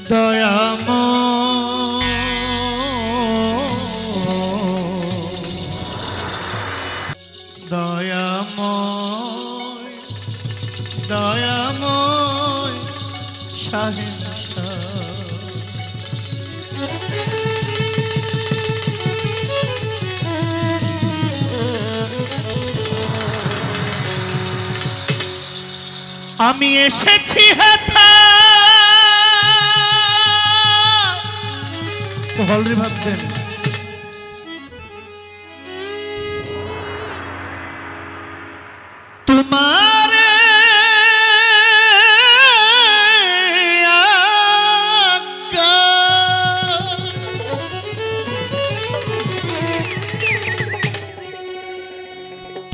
দয়াময় দয়াময় দয়াময় শাহেনশাহ আমি এসেছি হেথা হলরি ভাবতেন তোমার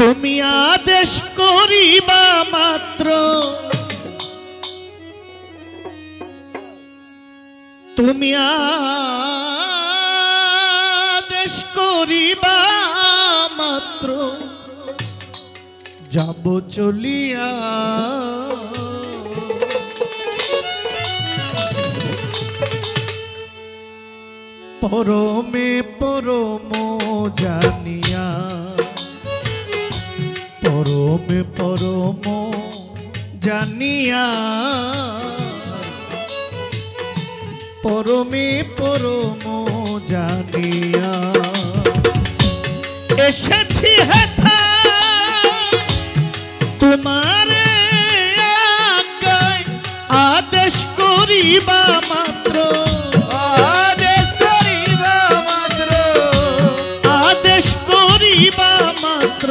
তুমি আদেশ করিবা মাত্র তুমি আদেশ করিবা মাত্র যাব চলিয়া পরমে পরম জানিয়া পরমে পরম জানিয়া পরমে পরম জানিয়া এসেছি হেথা তোমার আজ্ঞায় আদেশ করিবা মাত্র আদেশ করিবা মাত্র আদেশ করিবা মাত্র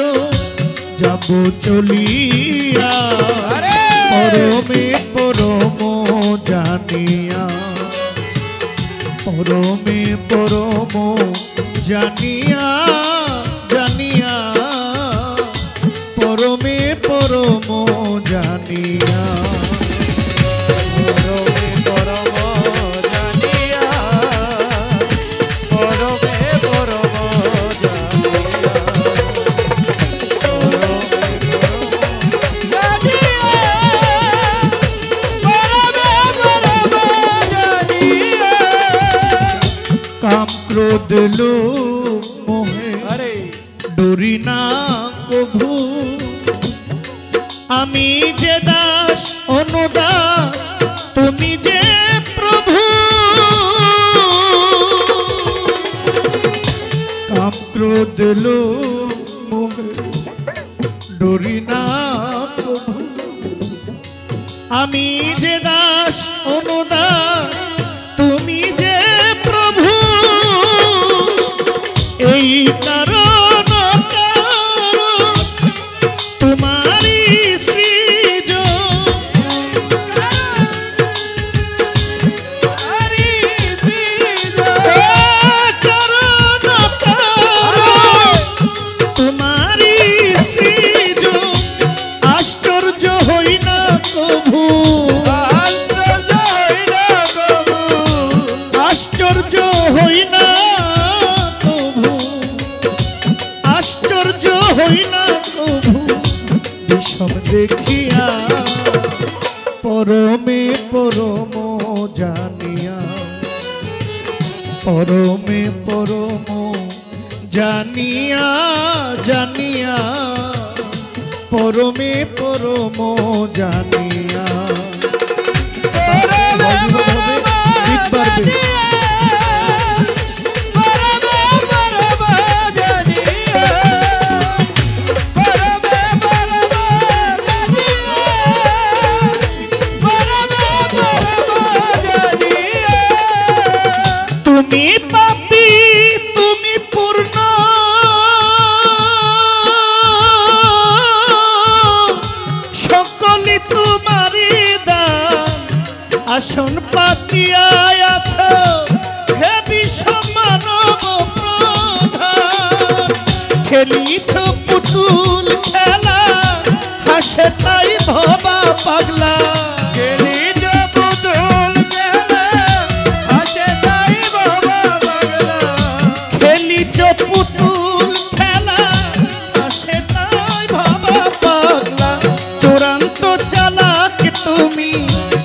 যাব চলিয়া পরমে পরম জানিয়া পরমে পরম জানিয়া জানিয়া পরমে পরম জানিয়া পরমে পরম জানিয়া পরমে পরম জানিয়া काम क्रोध लोभ मोहे डोरी ना कभू आमी जे दास अनुदास तुमी जे प्रभु काम क्रोध लोभ मोहे डोरी ना कभू आमी जे दास अनुदास तुमी जे प्रभु এই কারণ তোমারি সৃজন তোমারি সৃজন আশ্চর্য হই না কভু আশ্চর্য হই না হই না কভু বিষম দেখিয়া পরমে পরম জানিয়া পরমে পরম জানিয়া জানিয়া পরমে পরম জানিয়া তুমি পাপী তুমি পূর্ণ সকলে তোমারই দান আসন পাতিয়া আছো হে বিশ্ব মানব প্রধান খেলিছ পুতুল খেলা হাসে তাই ভবা পাগলা পুতুল খেলা আসে তাই ভাবা পাগলা চূড়ান্ত চালাক তুমি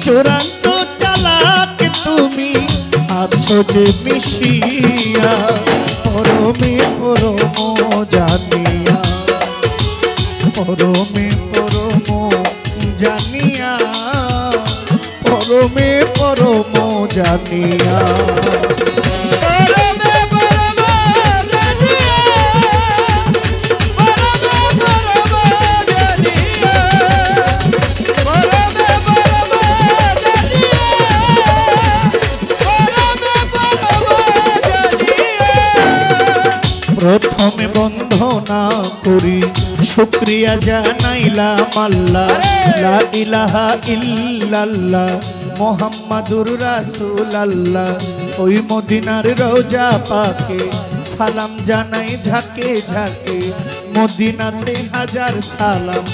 চূড়ান্ত চালাক তুমি যে মিশিয়া পরমে পরম জানিয়া পরমে পরম জানিয়া পরমে পরম জানিয়া প্রথমে বন্ধনা করি শুকরিয়া জানাইলাম আল্লাহ লা ইলাহা ইল্লাল্লাহ মুহাম্মাদুর রাসূলুল্লাহ ওই মদিনার রওজা পাকে সালাম জানাই ঝাঁকে ঝাঁকে মদিনাতে হাজার সালাম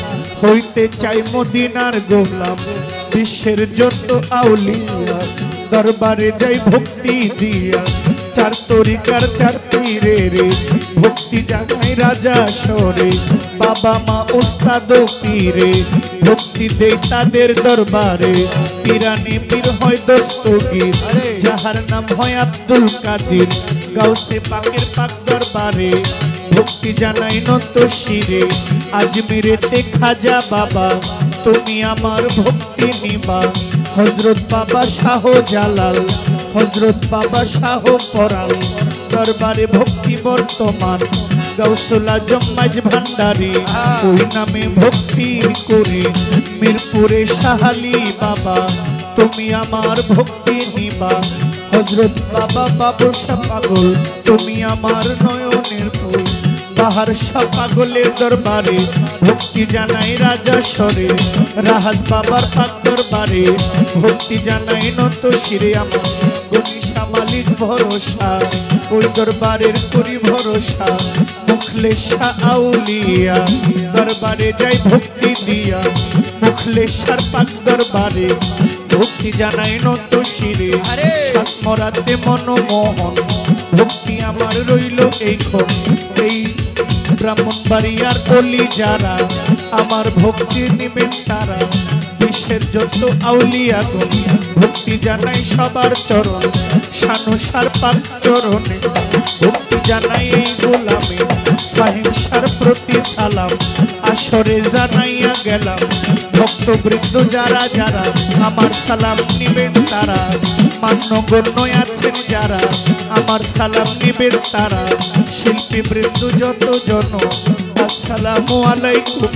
হইতে চাই মদিনার গোলাম বিশ্বের যত আউলিয়া দরবারে যাই ভক্তি দিয়া চার তরিকার চার পীরে রে ভক্তি জাগাই রাজা সরে বাবা মা ওস্তাদ পীরে ভক্তি দেই তাদের দরবারে পীরানি পীর হয় দস্তগীর যাহার নাম হয় আব্দুল কাদির গাউসে পাকের পাক দরবারে ভক্তি জানাই নত শিরে আজমিরেতে খাজা বাবা তুমি আমার ভক্তি নিবা হযরত বাবা শাহ জালাল হযরত বাবা শাহ পরাল দরবারে ভক্তি বর্তমান গাউসুল আজম মাঝ ভান্ডারী ওই নামে ভক্তি করে মিরপুরে শাহালি বাবা তুমি আমার ভক্তি নিবা হযরত বাবা বাবুশা পাগল তুমি আমার নয়নের ফুল বাহার শাহ পাগলের দরবারে ভক্তি জানাই রাজা সরে রাহাত বাবার পাক দরবারে ভক্তি জানাই নত শিরে আমার গনিশা মালিক ভরসা ওই দরবারের করি ভরসা মুখলেশা আউলিয়া দরবারে যাই ভক্তি দিয়া মুখলেশার পাক দরবারে ভক্তি জানাই নত শিরে সাত মরাতে মনমোহন ভক্তি আমার রইল এইখন এই ব্রাহ্মণবাড়িয়ার অলি যারা আমার ভক্তি নিবেন তারা বিশ্বের যত আউলিয়া গণ ভক্তি জানাই সবার চরণ শানুসার পাক চরণে ভক্তি জানাই এই গোলামে ফাহিমসার প্রতি সালাম আসরে জানাইয়া গেলাম ভক্তবৃন্দ যারা যারা আমার সালাম নিবেন তারা মান্যগণ্য আছেন যারা আমার সালাম নিবেন তারা শিল্পী বৃন্দ যত জন আসসালামু আলাইকুম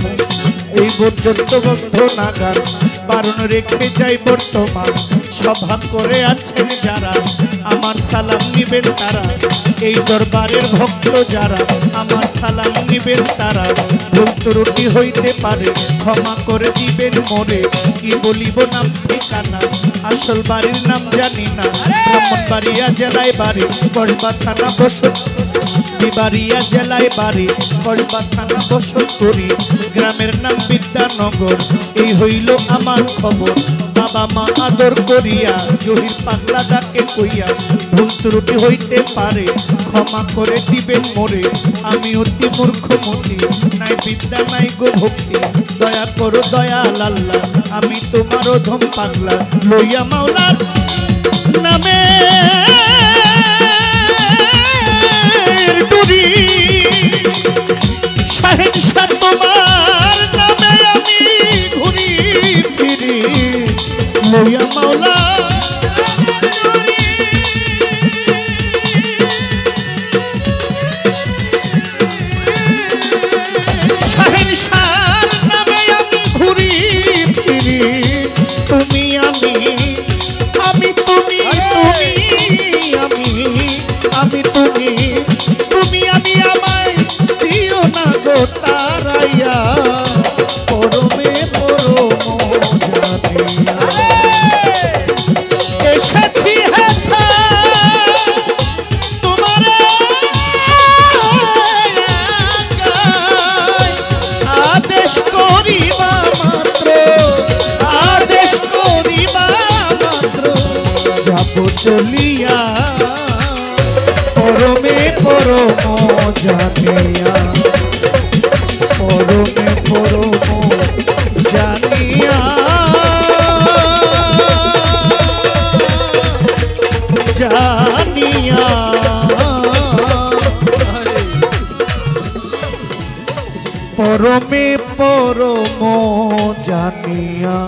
এই পর্যন্ত বন্ধ নাগার বারণ রেখে যাই বর্তমান সভা করে আছেন যারা আমার সালাম নিবেন তারা এই দরবারের ভক্ত যারা আমার সালাম নিবেন তারা ভুল ত্রুটি হইতে পারে ক্ষমা করে দিবেন মোরে কি বলিব নাম ঠিকানা আসল বাড়ির নাম জানি না ব্রাহ্মণবাড়িয়া জেলায় বাড়ি কসবা থানা বসত বিবাড়িয়া জেলায় বাড়ি কসবা থানা বসত করি গ্রামের নাম বিদ্যানগর এই হইল আমার খবর বাবা মা আদর করিয়া জহির পাগলা ডাকে কইয়া ভুল ত্রুটি হইতে পারে ক্ষমা করে দিবেন মোরে আমি অতি মূর্খমতি নাই বিদ্যা নাই গো ভক্তি দয়া করো দয়াল আল্লাহ আমি তোমার অধম পাগলা লইয়া মাওলার নামে ডুরি শাহেনশাহ তোমার নামে আমি ঘুরি ফিরি লইয়া মাওলা শাহেনশাহর নামে আমি ঘুরি ফিরি তুমি আমি আমি তুমি তুমি আমি আমি তুমি তুমি আমি আমায় দিও না গো তারাইয়া পরমে পরম জানিয়া এসেছি হেথা তোমারে আদেশ করিবা মাত্র আদেশ করিবা মাত্র যাব চলিয়া পরমে পরম জানিয়া পরমে পরম জানিয়া জান জানিয়া পরমে পরম জানিয়া